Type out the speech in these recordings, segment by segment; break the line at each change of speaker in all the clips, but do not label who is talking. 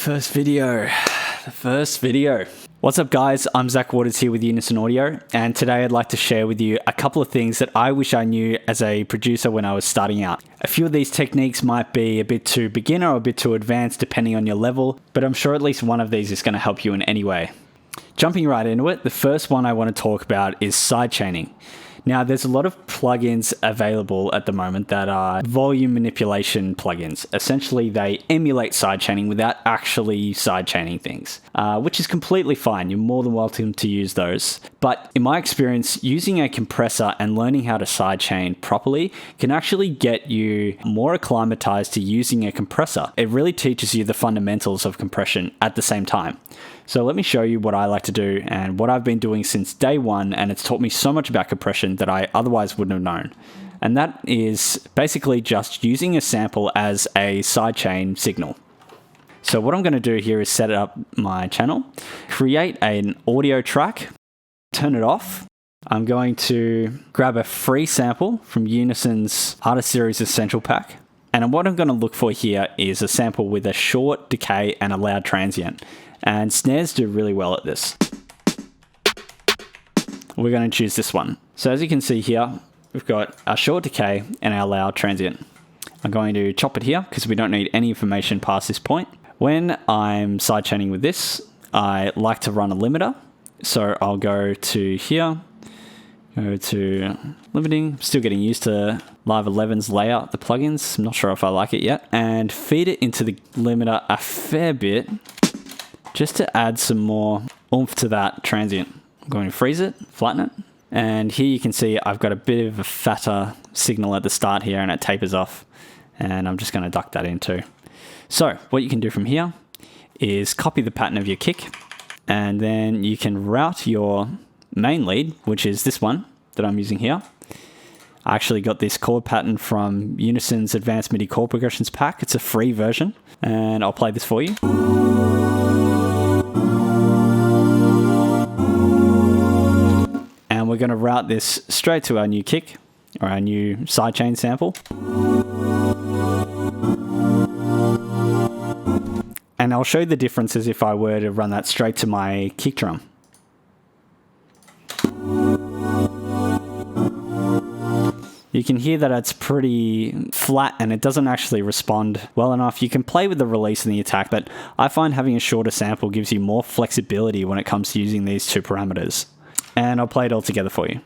first video. What's up guys, I'm Zach Waters here with Unison Audio, and today I'd like to share with you a couple of things that I wish I knew as a producer when I was starting out. A few of these techniques might be a bit too beginner or a bit too advanced depending on your level, but I'm sure at least one of these is going to help you in any way. Jumping right into it, the first one I want to talk about is sidechaining. Now, there's a lot of plugins available at the moment that are volume manipulation plugins. Essentially, they emulate sidechaining without actually sidechaining things, which is completely fine. You're more than welcome to use those. But in my experience, using a compressor and learning how to sidechain properly can actually get you more acclimatized to using a compressor. It really teaches you the fundamentals of compression at the same time. So let me show you what I like to do and what I've been doing since day one, and it's taught me so much about compression that I otherwise wouldn't have known. And that is basically just using a sample as a sidechain signal. So what I'm going to do here is set up my channel, create an audio track, turn it off. I'm going to grab a free sample from Unison's Artist Series Essential Pack. And what I'm going to look for here is a sample with a short decay and a loud transient. And snares do really well at this. We're going to choose this one. So as you can see here, we've got our short decay and our loud transient. I'm going to chop it here because we don't need any information past this point. When I'm sidechaining with this, I like to run a limiter. So I'll go to here, go to limiting, still getting used to Live 11's layout, the plugins. I'm not sure if I like it yet. And feed it into the limiter a fair bit, just to add some more oomph to that transient. I'm going to freeze it, flatten it, and here you can see I've got a bit of a fatter signal at the start here and it tapers off, and I'm just going to duck that in too. So what you can do from here is copy the pattern of your kick, and then you can route your main lead, which is this one that I'm using here. I actually got this chord pattern from Unison's Advanced MIDI Chord Progressions pack. It's a free version, and I'll play this for you. And we're going to route this straight to our new kick, or our new sidechain sample. And I'll show you the differences if I were to run that straight to my kick drum. You can hear that it's pretty flat and it doesn't actually respond well enough. You can play with the release and the attack, but I find having a shorter sample gives you more flexibility when it comes to using these two parameters. And I'll play it all together for you.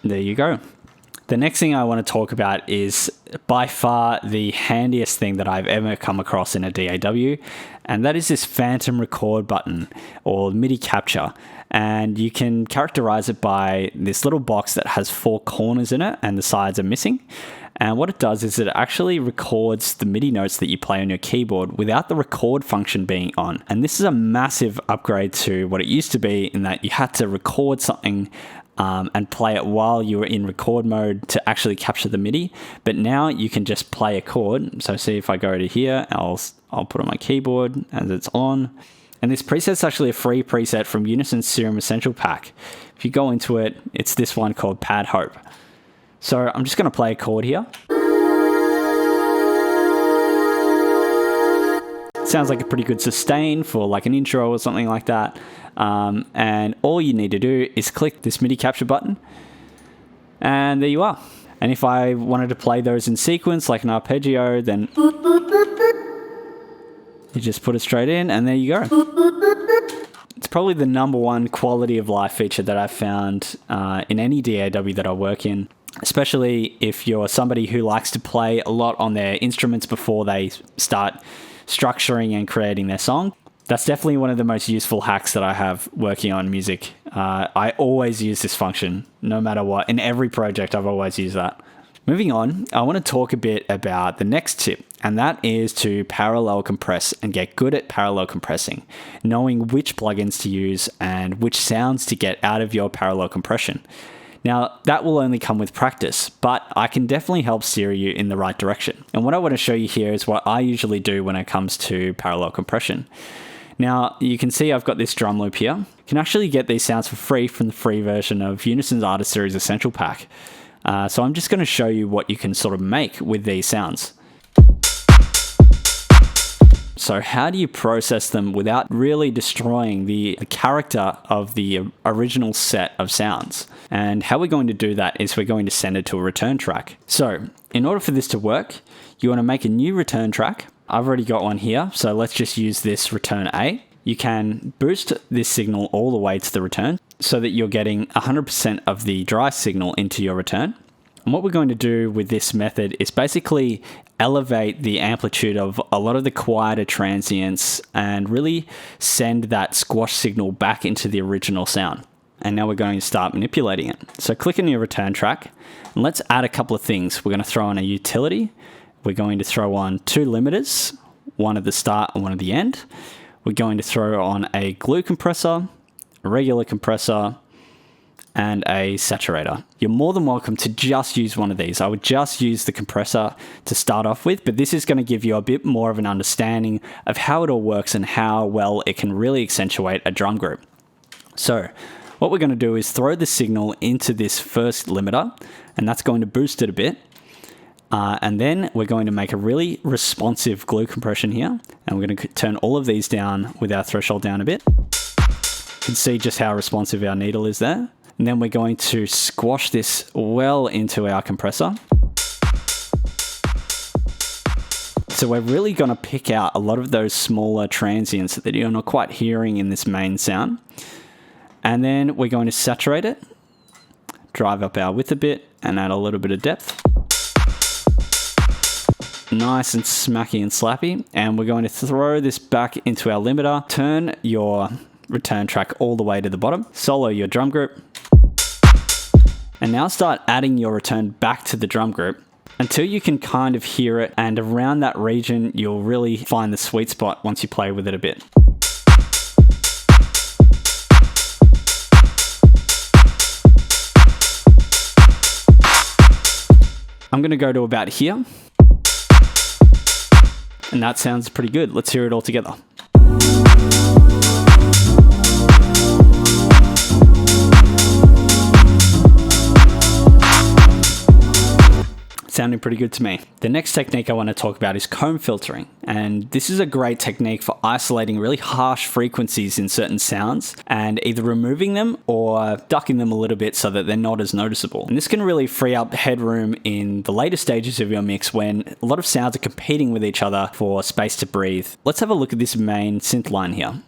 There you go. The next thing I want to talk about is by far the handiest thing that I've ever come across in a DAW, and that is this phantom record button or MIDI capture. And you can characterize it by this little box that has 4 corners in it and the sides are missing. And what it does is it actually records the MIDI notes that you play on your keyboard without the record function being on. And this is a massive upgrade to what it used to be, in that you had to record something and play it while you were in record mode to actually capture the MIDI. But now you can just play a chord. So see, if I go to here, I'll put on my keyboard as it's on. And this preset's actually a free preset from Unison's Serum Essential Pack. If you go into it, it's this one called Pad Hope. So I'm just going to play a chord here. Sounds like a pretty good sustain for like an intro or something like that. And all you need to do is click this MIDI capture button, and there you are. And if I wanted to play those in sequence like an arpeggio, then you just put it straight in, and there you go. It's probably the #1 quality of life feature that I've found in any DAW that I work in, especially if you're somebody who likes to play a lot on their instruments before they start structuring and creating their song. That's definitely one of the most useful hacks that I have working on music. I always use this function, no matter what. In every project, I've always used that. Moving on, I want to talk a bit about the next tip, and that is to parallel compress and get good at parallel compressing, knowing which plugins to use and which sounds to get out of your parallel compression. Now, that will only come with practice, but I can definitely help steer you in the right direction. And what I want to show you here is what I usually do when it comes to parallel compression. Now, you can see I've got this drum loop here. You can actually get these sounds for free from the free version of Unison's Artist Series Essential Pack. So I'm just going to show you what you can sort of make with these sounds. So how do you process them without really destroying the character of the original set of sounds? And how we're going to do that is we're going to send it to a return track. So in order for this to work, you want to make a new return track. I've already got one here, so let's just use this return A. You can boost this signal all the way to the return so that you're getting 100% of the dry signal into your return. And what we're going to do with this method is basically elevate the amplitude of a lot of the quieter transients and really send that squash signal back into the original sound. And now we're going to start manipulating it. So click on your return track and let's add a couple of things. We're going to throw on a utility. We're going to throw on 2 limiters, one at the start and one at the end. We're going to throw on a glue compressor, a regular compressor, and a saturator. You're more than welcome to just use one of these. I would just use the compressor to start off with, but this is going to give you a bit more of an understanding of how it all works and how well it can really accentuate a drum group. So what we're going to do is throw the signal into this first limiter, and that's going to boost it a bit. And then we're going to make a really responsive glue compression here, and we're going to turn all of these down with our threshold down a bit. You can see just how responsive our needle is there. And then we're going to squash this well into our compressor. So we're really going to pick out a lot of those smaller transients that you're not quite hearing in this main sound. And then we're going to saturate it, drive up our width a bit, and add a little bit of depth. Nice and smacky and slappy. And we're going to throw this back into our limiter, turn your return track all the way to the bottom, solo your drum group, and now start adding your return back to the drum group until you can kind of hear it, and around that region you'll really find the sweet spot once you play with it a bit. I'm going to go to about here, and that sounds pretty good. Let's hear it all together. Sounding pretty good to me. The next technique I want to talk about is comb filtering. And this is a great technique for isolating really harsh frequencies in certain sounds and either removing them or ducking them a little bit so that they're not as noticeable. And this can really free up headroom in the later stages of your mix when a lot of sounds are competing with each other for space to breathe. Let's have a look at this main synth line here.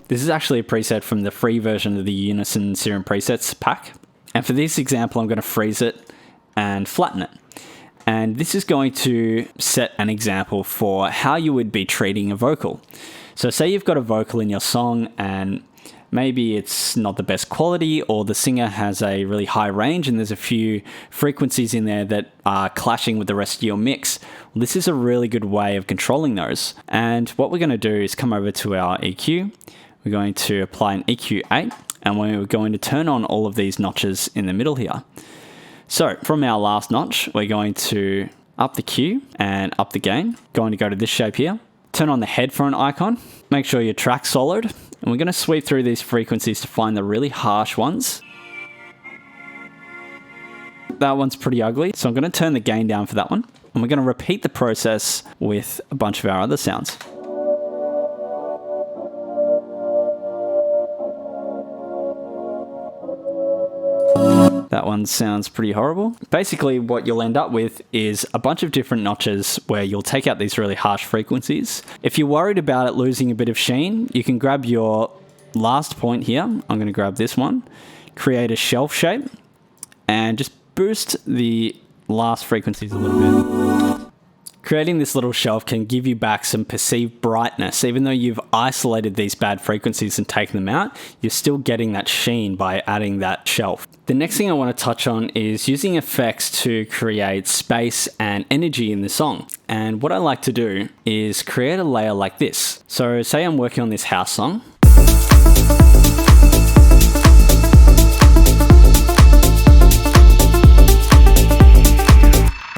This is actually a preset from the free version of the Unison Serum Presets pack. And for this example, I'm going to freeze it and flatten it. And this is going to set an example for how you would be treating a vocal. So say you've got a vocal in your song and maybe it's not the best quality, or the singer has a really high range and there's a few frequencies in there that are clashing with the rest of your mix. Well, this is a really good way of controlling those. And what we're going to do is come over to our EQ. We're going to apply an EQ8, and we're going to turn on all of these notches in the middle here. So from our last notch, we're going to up the Q and up the gain. Going to go to this shape here. Turn on the headphone icon. Make sure your track's solid. And we're going to sweep through these frequencies to find the really harsh ones. That one's pretty ugly, so I'm going to turn the gain down for that one. And we're going to repeat the process with a bunch of our other sounds. That one sounds pretty horrible. Basically, what you'll end up with is a bunch of different notches where you'll take out these really harsh frequencies. If you're worried about it losing a bit of sheen, you can grab your last point here. I'm going to grab this one, create a shelf shape, and just boost the last frequencies a little bit. Creating this little shelf can give you back some perceived brightness. Even though you've isolated these bad frequencies and taken them out, you're still getting that sheen by adding that shelf. The next thing I want to touch on is using effects to create space and energy in the song. And what I like to do is create a layer like this. So say I'm working on this house song.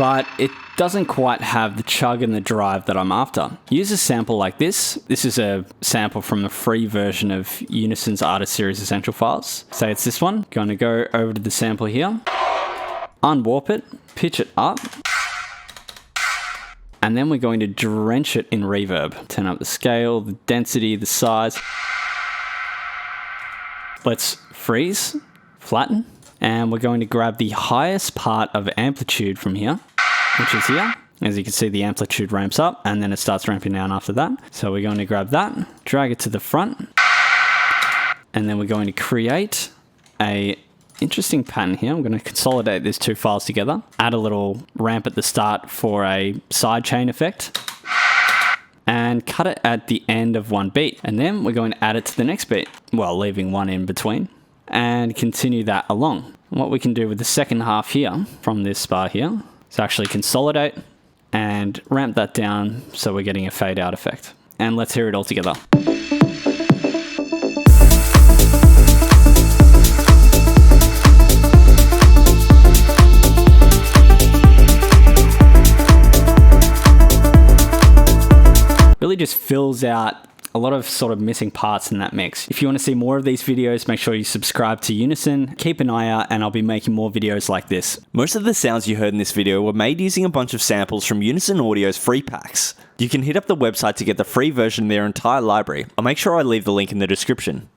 but it doesn't quite have the chug and the drive that I'm after. Use a sample like this. This is a sample from the free version of Unison's Artist Series Essential Files. Say it's this one. Going to go over to the sample here, unwarp it, pitch it up, and then we're going to drench it in reverb. Turn up the scale, the density, the size. Let's freeze, flatten, and we're going to grab the highest part of amplitude from here, which is here. As you can see, the amplitude ramps up and then it starts ramping down after that. So we're going to grab that, drag it to the front, and then we're going to create a interesting pattern here. I'm going to consolidate these two files together, add a little ramp at the start for a sidechain effect, and cut it at the end of one beat. And then we're going to add it to the next beat, while leaving one in between, and continue that along. What we can do with the second half here, from this bar here, is actually consolidate and ramp that down so we're getting a fade out effect. And let's hear it all together. Really just fills out a lot of sort of missing parts in that mix. If you want to see more of these videos, make sure you subscribe to Unison, keep an eye out, and I'll be making more videos like this.
Most of the sounds you heard in this video were made using a bunch of samples from Unison Audio's free packs. You can hit up the website to get the free version of their entire library. I'll make sure I leave the link in the description.